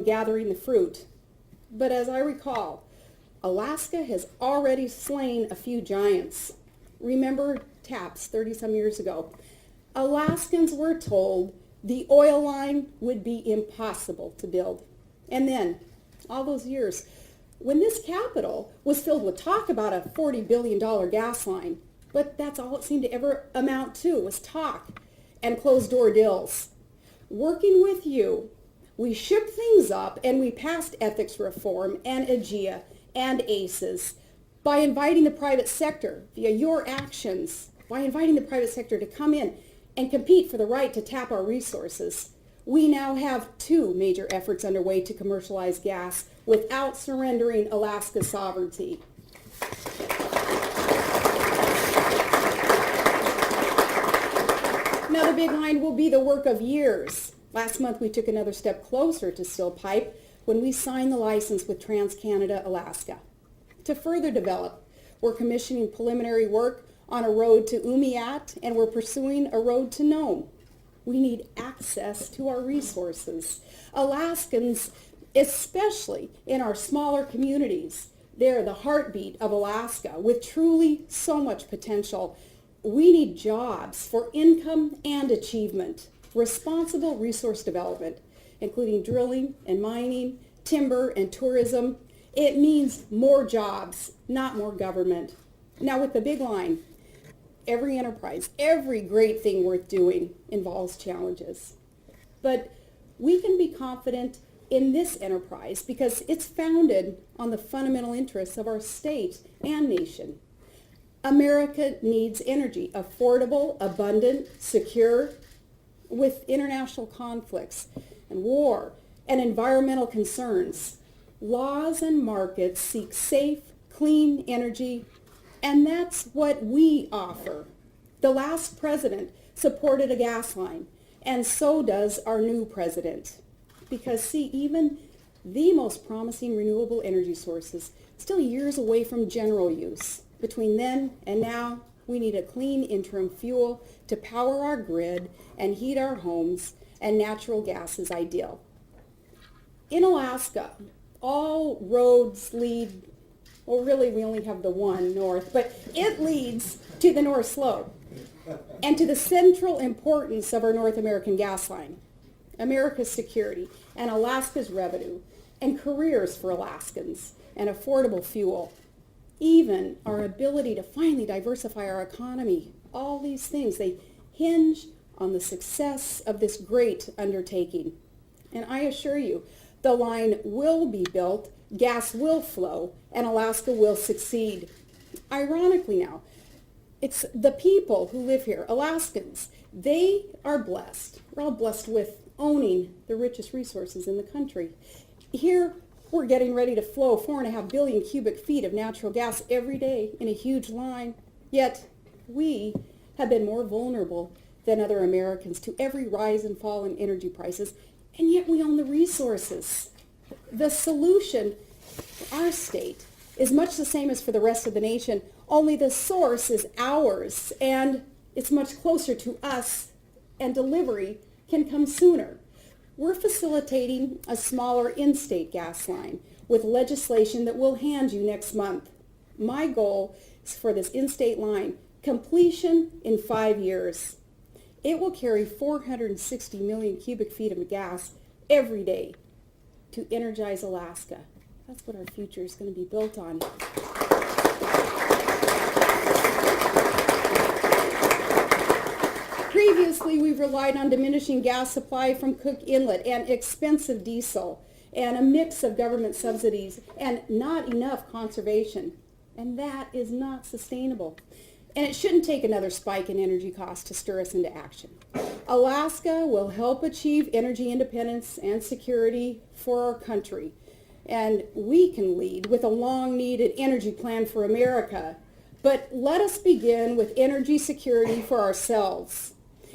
gathering the fruit. But as I recall, Alaska has already slain a few giants. Remember TAPS 30-some years ago? Alaskans were told the oil line would be impossible to build. And then, all those years, when this capital was filled with talk about a $40 billion gas line, but that's all it seemed to ever amount to was talk and closed-door deals. Working with you, we shook things up and we passed ethics reform and AGEA and ACES by inviting the private sector via your actions, by inviting the private sector to come in and compete for the right to tap our resources. We now have 2 major efforts underway to commercialize gas without surrendering Alaska's sovereignty. Now the big line will be the work of years. Last month we took another step closer to steel pipe when we signed the license with TransCanada Alaska. To further develop, we're commissioning preliminary work on a road to Umiat, and we're pursuing a road to Nome. We need access to our resources. Alaskans, especially in our smaller communities, they're the heartbeat of Alaska with truly so much potential. We need jobs for income and achievement, responsible resource development, including drilling and mining, timber and tourism. It means more jobs, not more government. Now with the big line, every enterprise, every great thing worth doing involves challenges. But we can be confident in this enterprise because it's founded on the fundamental interests of our state and nation. America needs energy, affordable, abundant, secure. With international conflicts and war and environmental concerns, laws and markets seek safe, clean energy, and that's what we offer. The last president supported a gas line, and so does our new president. Because see, even the most promising renewable energy sources still years away from general use. Between then and now, we need a clean interim fuel to power our grid and heat our homes, and natural gas is ideal. In Alaska, all roads lead, well really we only have the one north, but it leads to the North Slope and to the central importance of our North American gas line, America's security and Alaska's revenue and careers for Alaskans and affordable fuel. Even our ability to finally diversify our economy, all these things, they hinge on the success of this great undertaking. And I assure you, the line will be built, gas will flow, and Alaska will succeed. Ironically now, it's the people who live here, Alaskans, they are blessed. We're all blessed with owning the richest resources in the country. Here, we're getting ready to flow 4.5 billion cubic feet of natural gas every day in a huge line. Yet, we have been more vulnerable than other Americans to every rise and fall in energy prices, and yet we own the resources. The solution for our state is much the same as for the rest of the nation, only the source is ours, and it's much closer to us, and delivery can come sooner. We're facilitating a smaller in-state gas line with legislation that we'll hand you next month. My goal is for this in-state line, completion in 5 years. It will carry 460 million cubic feet of gas every day to energize Alaska. That's what our future is going to be built on. Previously, we've relied on diminishing gas supply from Cook Inlet and expensive diesel and a mix of government subsidies and not enough conservation. And that is not sustainable. And it shouldn't take another spike in energy costs to stir us into action. Alaska will help achieve energy independence and security for our country. And we can lead with a long-needed energy plan for America. But let us begin with energy security for ourselves.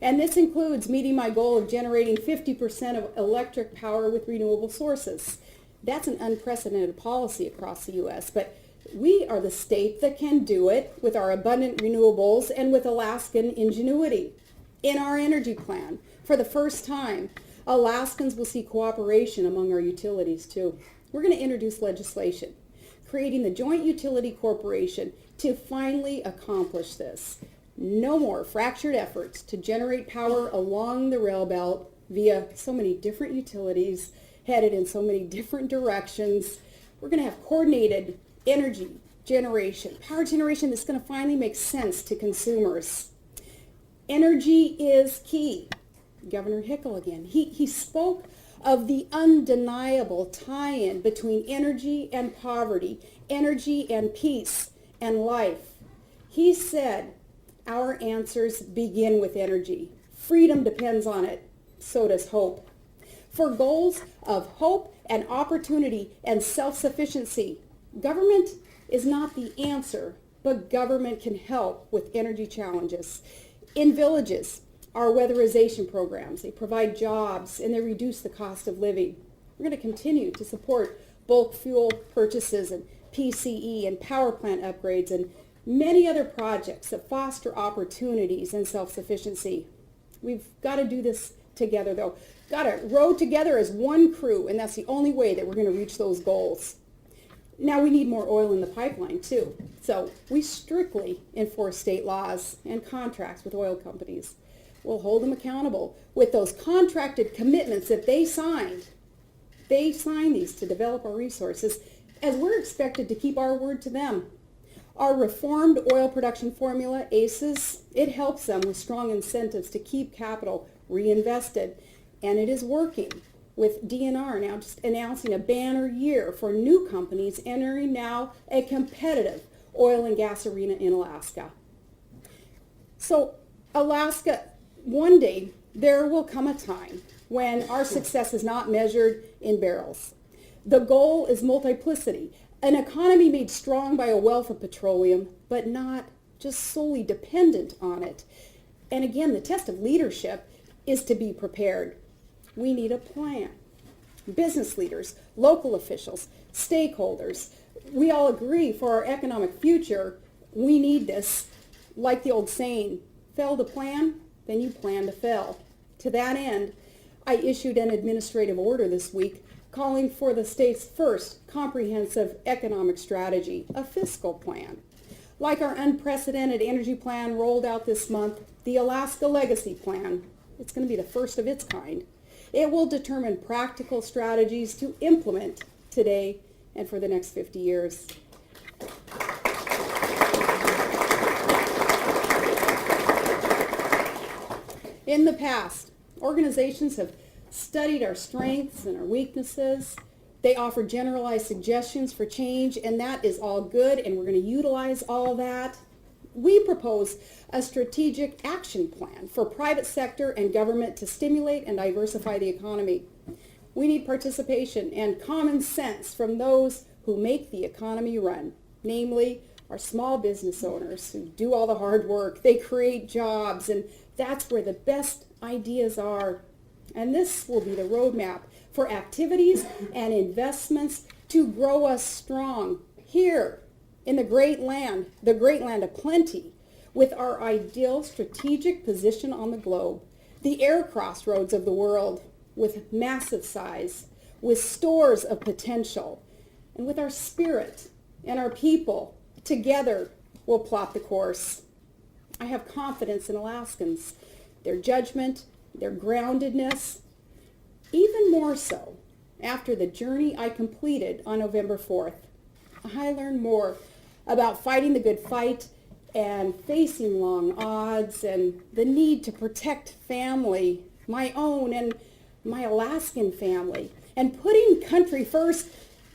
And this includes meeting my goal of generating 50% of electric power with renewable sources. That's an unprecedented policy across the U.S., but we are the state that can do it with our abundant renewables and with Alaskan ingenuity. In our energy plan, for the first time, Alaskans will see cooperation among our utilities too. We're going to introduce legislation creating the Joint Utility Corporation to finally accomplish this. No more fractured efforts to generate power along the rail belt via so many different utilities headed in so many different directions. We're going to have coordinated energy generation, power generation that's going to finally make sense to consumers. Energy is key. Governor Hickel again. He spoke of the undeniable tie-in between energy and poverty, energy and peace and life. He said, our answers begin with energy. Freedom depends on it. So does hope. For goals of hope and opportunity and self-sufficiency, government is not the answer, but government can help with energy challenges. In villages, our weatherization programs, they provide jobs and they reduce the cost of living. We're going to continue to support bulk fuel purchases and PCE and power plant upgrades and many other projects that foster opportunities and self-sufficiency. We've got to do this together though. Got to row together as one crew, and that's the only way that we're going to reach those goals. Now we need more oil in the pipeline too. So we strictly enforce state laws and contracts with oil companies. We'll hold them accountable with those contracted commitments that they signed. They signed these to develop our resources, as we're expected to keep our word to them. Our reformed oil production formula, ACES, it helps them with strong incentives to keep capital reinvested. And it is working, with DNR now just announcing a banner year for new companies entering now a competitive oil and gas arena in Alaska. So Alaska, one day there will come a time when our success is not measured in barrels. The goal is multiplicity, an economy made strong by a wealth of petroleum, but not just solely dependent on it. And again, the test of leadership is to be prepared. We need a plan. Business leaders, local officials, stakeholders, we all agree for our economic future, we need this. Like the old saying, fail to plan, then you plan to fail. To that end, I issued an administrative order this week calling for the state's first comprehensive economic strategy, a fiscal plan. Like our unprecedented energy plan rolled out this month, the Alaska Legacy Plan, it's going to be the first of its kind. It will determine practical strategies to implement today and for the next 50 years. In the past, organizations have studied our strengths and our weaknesses. They offer generalized suggestions for change, and that is all good, and we're going to utilize all that. We propose a strategic action plan for private sector and government to stimulate and diversify the economy. We need participation and common sense from those who make the economy run, namely our small business owners who do all the hard work. They create jobs, and that's where the best ideas are. And this will be the roadmap for activities and investments to grow us strong here in the great land of plenty, with our ideal strategic position on the globe, the air crossroads of the world, with massive size, with stores of potential, and with our spirit and our people, together we'll plot the course. I have confidence in Alaskans, their judgment, their groundedness, even more so after the journey I completed on November 4th. I learned more about fighting the good fight and facing long odds and the need to protect family, my own and my Alaskan family, and putting country first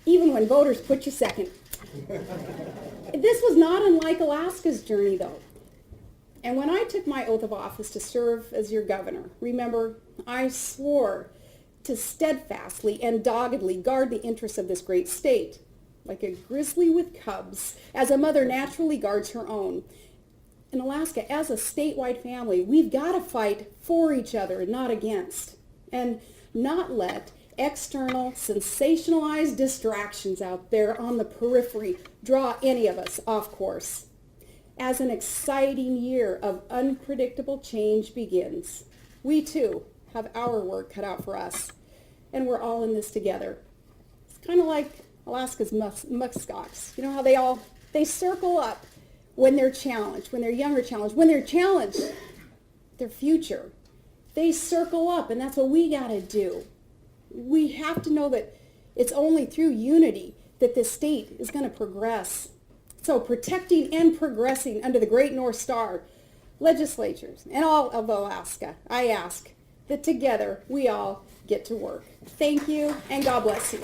even when voters put you second. This was not unlike Alaska's journey though. And when I took my oath of office to serve as your governor, remember, I swore to steadfastly and doggedly guard the interests of this great state, like a grizzly with cubs, as a mother naturally guards her own. In Alaska, as a statewide family, we've got to fight for each other, not against, and not let external, sensationalized distractions out there on the periphery draw any of us off course. As an exciting year of unpredictable change begins, we too have our work cut out for us. And we're all in this together. It's kind of like Alaska's muskox. You know how they circle up when they're challenged, when they're younger challenged, when they're challenged, their future. They circle up, and that's what we got to do. We have to know that it's only through unity that this state is going to progress. So protecting and progressing under the Great North Star, legislatures and all of Alaska, I ask that together we all get to work. Thank you, and God bless you.